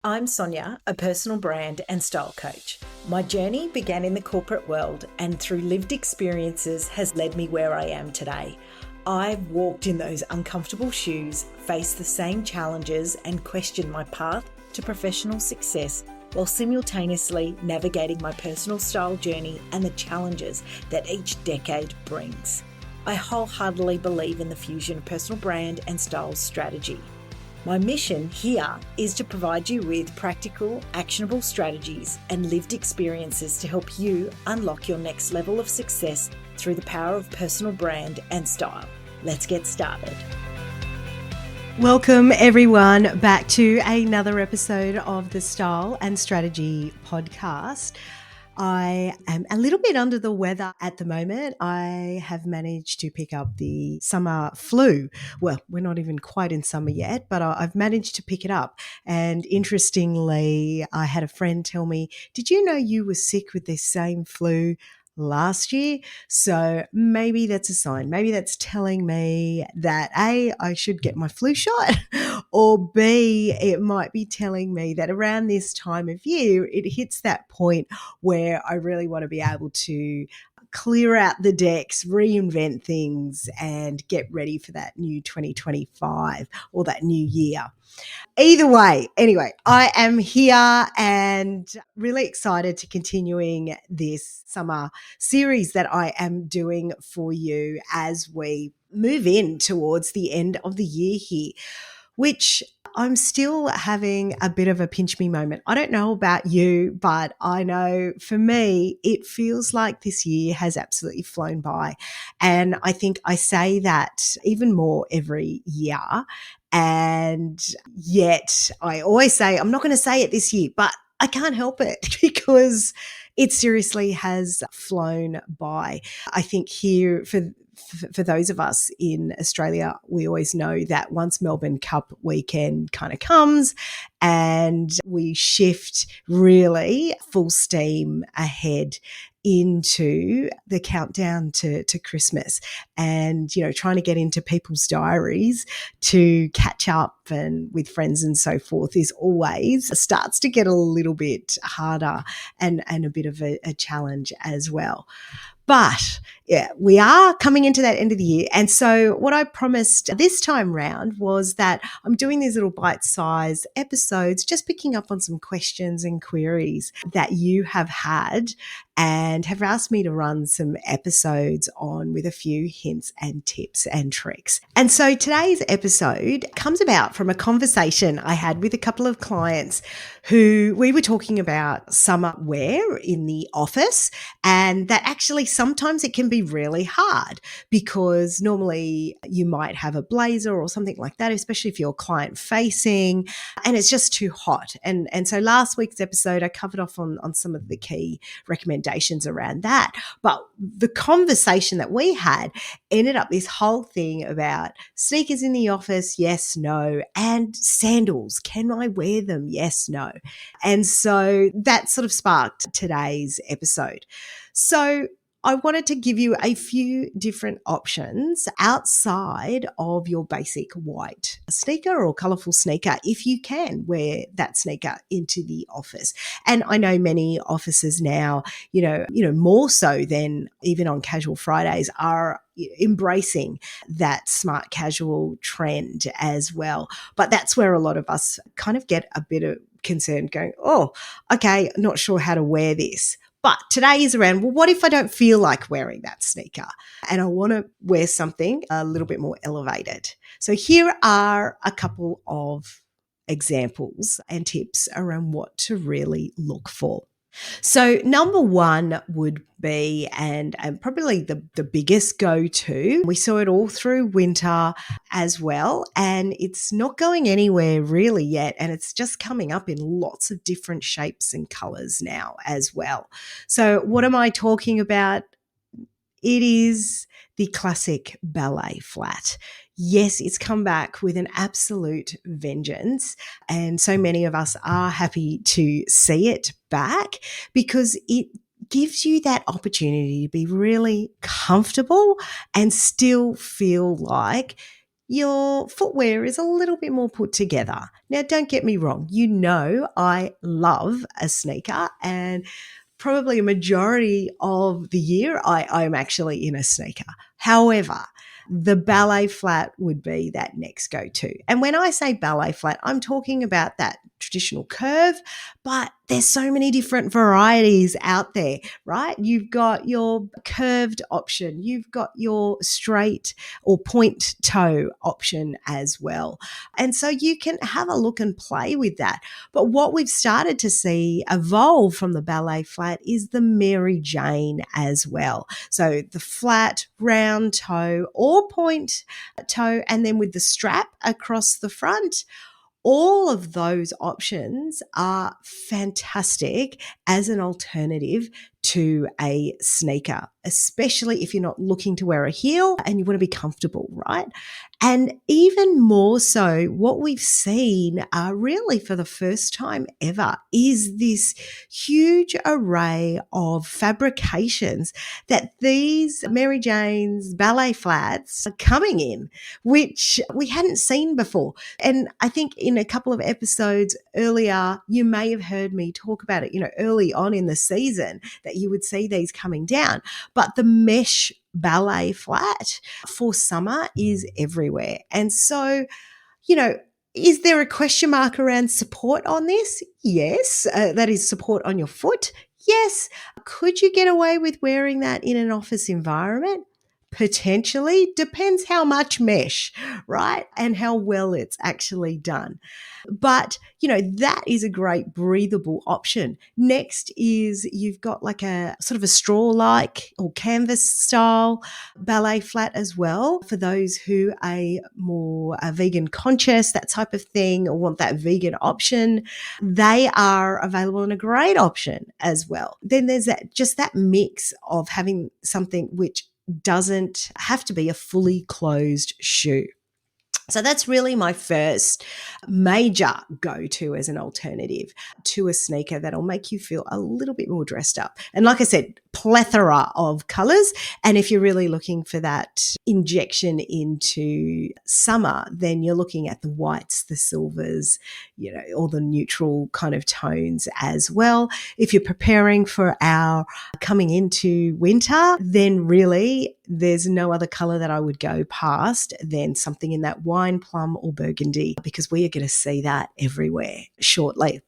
I'm Sonia, a personal brand and style coach. My journey began in the corporate world and through lived experiences has led me where I am today. I've walked in those uncomfortable shoes, faced the same challenges and questioned my path to professional success while simultaneously navigating my personal style journey and the challenges that each decade brings. I wholeheartedly believe in the fusion of personal brand and style strategy. My mission here is to provide you with practical, actionable strategies and lived experiences to help you unlock your next level of success through the power of personal brand and style. Let's get started. Welcome everyone back to another episode of the Style and Strategy podcast. I am a little bit under the weather at the moment. I have managed to pick up the summer flu. Well, we're not even quite in summer yet, but I've managed to pick it up. And interestingly, I had a friend tell me, did you know you were sick with this same flu last year? So maybe that's a sign. Maybe that's telling me that A, I should get my flu shot, or B, it might be telling me that around this time of year, it hits that point where I really want to be able to clear out the decks, reinvent things, and get ready for that new 2025 or that new year. Either way, anyway, I am here and really excited to continuing this summer series that I am doing for you as we move in towards the end of the year here, which I'm still having a bit of a pinch me moment. I don't know about you, but I know for me, it feels like this year has absolutely flown by. And I think I say that even more every year. And yet I always say, I'm not going to say it this year, but I can't help it because it seriously has flown by. I think here for those of us in Australia, we always know that once Melbourne Cup weekend kind of comes and we shift really full steam ahead into the countdown to Christmas and, you know, trying to get into people's diaries to catch up and with friends and so forth is always starts to get a little bit harder and a bit of a challenge as well. But yeah, we are coming into that end of the year. And so what I promised this time round was that I'm doing these little bite-sized episodes, just picking up on some questions and queries that you have had and have asked me to run some episodes on with a few hints and tips and tricks. And so today's episode comes about from a conversation I had with a couple of clients who we were talking about summer wear in the office, and that actually sometimes it can be really hard because normally you might have a blazer or something like that, especially if you're client facing and it's just too hot. And so last week's episode, I covered off on some of the key recommendations around that. But the conversation that we had ended up this whole thing about sneakers in the office, yes, no, and sandals. Can I wear them? Yes, no. And so that sort of sparked today's episode. So I wanted to give you a few different options outside of your basic white sneaker or colourful sneaker if you can wear that sneaker into the office. And I know many offices now, you know, more so than even on casual Fridays are embracing that smart casual trend as well. But that's where a lot of us kind of get a bit of concerned going, oh, okay, not sure how to wear this. But today is around, well, what if I don't feel like wearing that sneaker and I want to wear something a little bit more elevated? So here are a couple of examples and tips around what to really look for. So number one would be, and probably the biggest go-to, we saw it all through winter as well, and it's not going anywhere really yet, and it's just coming up in lots of different shapes and colours now as well. So what am I talking about? It is the classic ballet flat. Yes, it's come back with an absolute vengeance, and so many of us are happy to see it back because it gives you that opportunity to be really comfortable and still feel like your footwear is a little bit more put together. Now, don't get me wrong. You know, I love a sneaker, and probably a majority of the year I'm actually in a sneaker. However, the ballet flat would be that next go-to. And when I say ballet flat, I'm talking about that traditional curve, but there's so many different varieties out there, right? You've got your curved option, you've got your straight or point toe option as well. And so you can have a look and play with that. But what we've started to see evolve from the ballet flat is the Mary Jane as well. So the flat, round toe or point toe, and then with the strap across the front. All of those options are fantastic as an alternative to a sneaker, especially if you're not looking to wear a heel and you want to be comfortable, right? And even more so, what we've seen really for the first time ever is this huge array of fabrications that these Mary Janes ballet flats are coming in, which we hadn't seen before. And I think in a couple of episodes earlier, you may have heard me talk about it, early on in the season, that you would see these coming down. But the mesh ballet flat for summer is everywhere. And so, is there a question mark around support on this? Yes. That is support on your foot. Yes. Could you get away with wearing that in an office environment? Potentially. Depends how much mesh, right? And how well it's actually done. But, that is a great breathable option. Next is you've got like a sort of a straw-like or canvas style ballet flat as well for those who are more vegan conscious, that type of thing, or want that vegan option. They are available in a great option as well. Then there's that mix of having something which doesn't have to be a fully closed shoe. So that's really my first major go-to as an alternative to a sneaker that'll make you feel a little bit more dressed up. And like I said, plethora of colors. And if you're really looking for that injection into summer, then you're looking at the whites, the silvers, all the neutral kind of tones as well. If you're preparing for our coming into winter, then really there's no other color that I would go past than something in that wine, plum or burgundy, because we are going to see that everywhere shortly.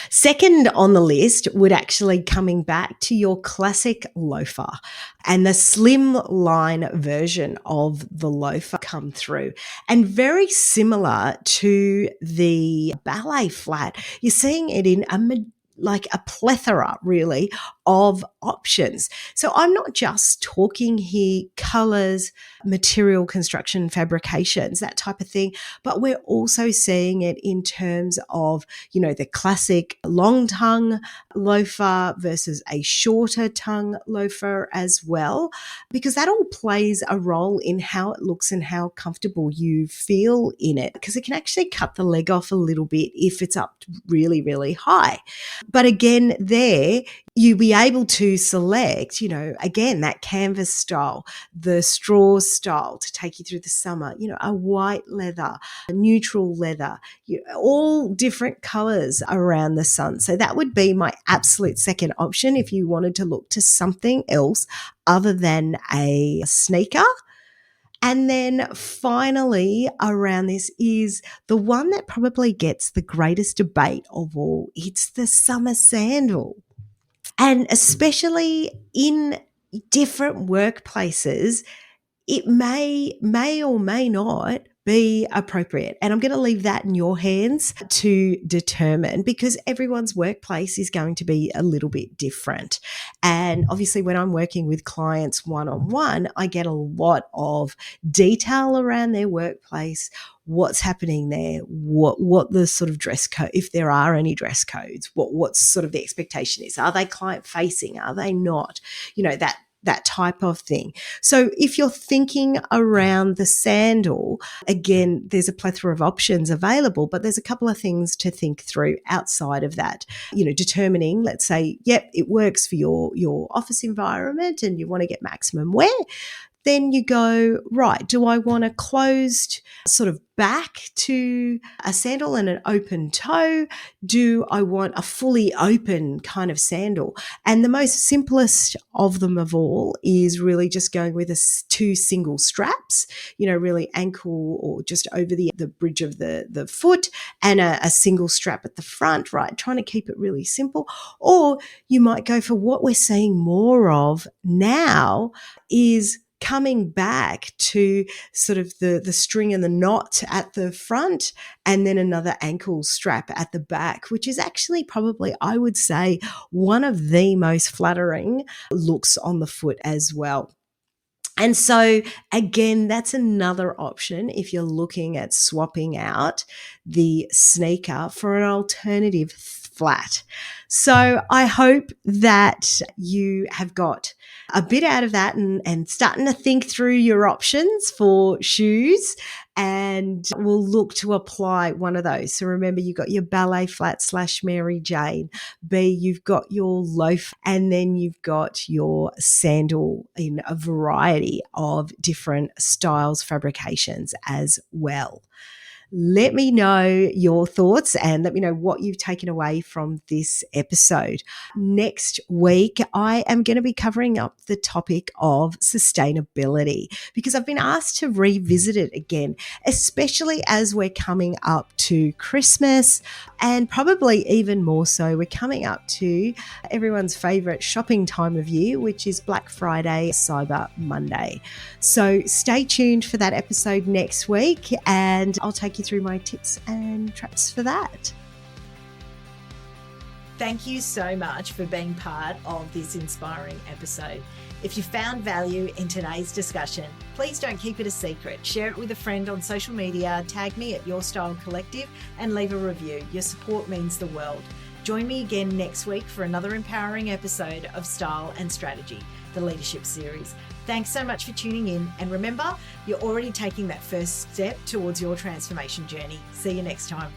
Second on the list would actually coming back to your classic loafer, and the slim line version of the loafer come through. And very similar to the ballet flat, you're seeing it in a plethora really of options. So I'm not just talking here colors, material construction, fabrications, that type of thing, but we're also seeing it in terms of, the classic long tongue loafer versus a shorter tongue loafer as well, because that all plays a role in how it looks and how comfortable you feel in it, because it can actually cut the leg off a little bit if it's up really, really high. But again, there you'll be able to select, again, that canvas style, the straw style to take you through the summer, a white leather, a neutral leather, all different colors around the sun. So that would be my absolute second option if you wanted to look to something else other than a sneaker. And then finally around this is the one that probably gets the greatest debate of all. It's the summer sandal. And especially in different workplaces, it may or may not be appropriate. And I'm going to leave that in your hands to determine, because everyone's workplace is going to be a little bit different. And obviously when I'm working with clients one-on-one, I get a lot of detail around their workplace, what's happening there, what the sort of dress code, if there are any dress codes, what sort of the expectation is. Are they client facing? Are they not? That type of thing. So if you're thinking around the sandal, again, there's a plethora of options available, but there's a couple of things to think through outside of that. Determining, let's say, yep, it works for your office environment and you want to get maximum wear. Then you go, right, do I want a closed sort of back to a sandal and an open toe? Do I want a fully open kind of sandal? And the most simplest of them of all is really just going with two single straps, really ankle or just over the bridge of the foot, and a single strap at the front, right? Trying to keep it really simple. Or you might go for what we're seeing more of now is coming back to sort of the string and the knot at the front, and then another ankle strap at the back, which is actually probably, I would say, one of the most flattering looks on the foot as well. And so, again, that's another option if you're looking at swapping out the sneaker for an alternative flat. So I hope that you have got a bit out of that and starting to think through your options for shoes, and we'll look to apply one of those. So remember, you've got your Ballet Flats Mary Jane, B, you've got your loaf, and then you've got your sandal in a variety of different styles, fabrications as well. Let me know your thoughts and let me know what you've taken away from this episode. Next week, I am going to be covering up the topic of sustainability because I've been asked to revisit it again, especially as we're coming up to Christmas, and probably even more so, we're coming up to everyone's favorite shopping time of year, which is Black Friday, Cyber Monday. So stay tuned for that episode next week, and I'll take you through my tips and traps for that. Thank you so much for being part of this inspiring episode. If you found value in today's discussion, please don't keep it a secret. Share it with a friend on social media, tag me at Your Style Collective, and leave a review. Your support means the world. Join me again next week for another empowering episode of Style and Strategy, the Leadership Series. Thanks so much for tuning in. And remember, you're already taking that first step towards your transformation journey. See you next time.